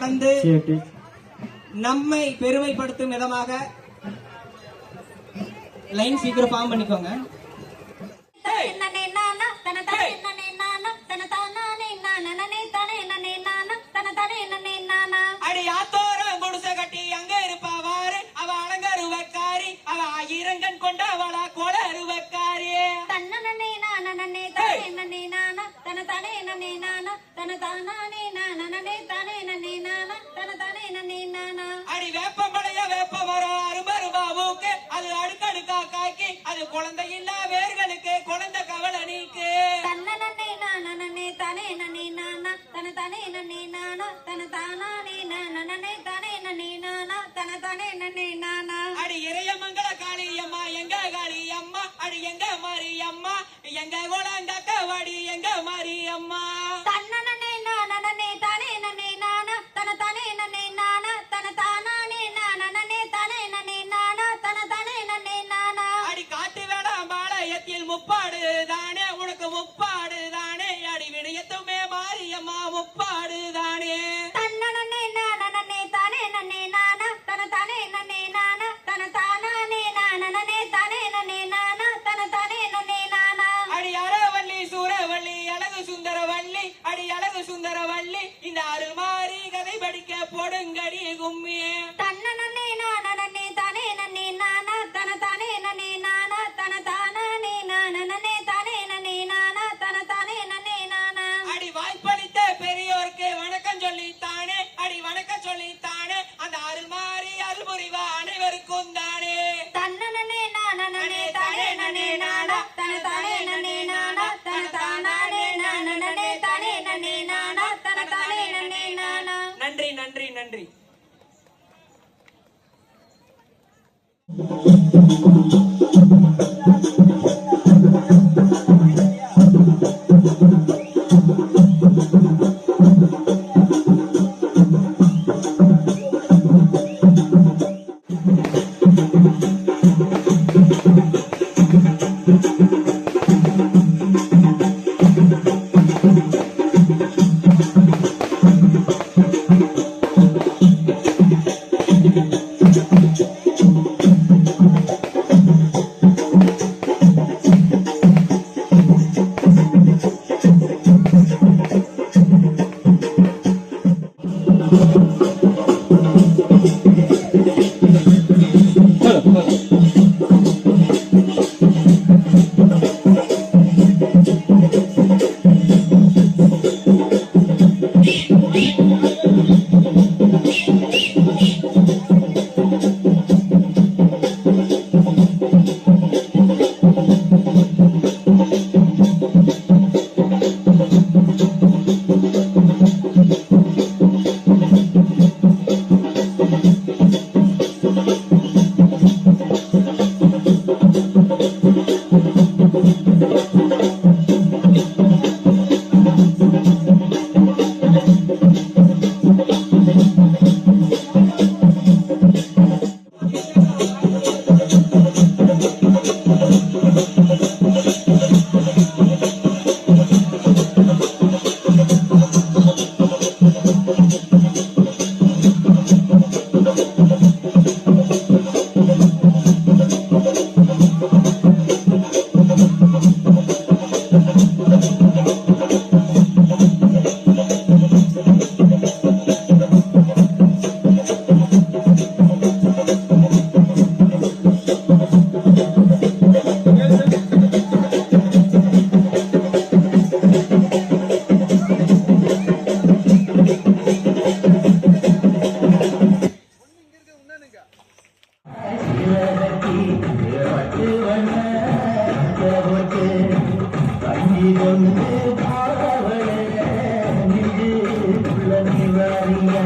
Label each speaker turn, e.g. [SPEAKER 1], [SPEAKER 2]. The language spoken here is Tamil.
[SPEAKER 1] கடந்து நம்மை பெருமைப்படுத்தும் விதமாக லைன் சீக்கிரம் ஃபார்ம் பண்ணிக்கோங்க. அடி ஆத்தோரம் குடிசை கட்டி அங்க இருப்பாவாரு அவ அலங்கருவக்காரி அவ ஆயிரங்கன் கொண்ட அவளா கோல அருவக்காரி அடி வேப்பம்பளைய வேப்ப மரம் அருமருபாவுக்கு அது அடுக்கடுக்கா காக்கி அது குழந்தை இல்ல வேர்களுக்கு குழந்தை கவலை நீக்கு அடி இறையமங்கல காளியம்மா எங்க காளியம்மா அடி எங்க மாரியம்மா எங்க கோலங்கக்க வாடி எங்க மாரியம்மா அடி காட்டு வேளாம் பாளையத்தில் முப்பாடு தானே உனக்கு முப்பாடு தானே அடி விடயத்துமே மாரியம்மா முப்பாடு தானே அடி அறவள்ளி சூரவள்ளி அழகு சுந்தரவள்ளி அடி அழகு சுந்தரவள்ளி இந்த அருமாரி கதை படிக்க போடுங்கடி கும்மியே அடி வாய்ப்பளித்த பெரியோருக்கு வணக்கம் சொல்லித்தானே அடி வணக்கம் சொல்லித்தானே அந்த அருள்மாரி அருள்புரிவா அனைவருக்கும் தானே நன்றி நன்றி நன்றி.
[SPEAKER 2] கொண்டு பாவலே நின்று நிவாரியா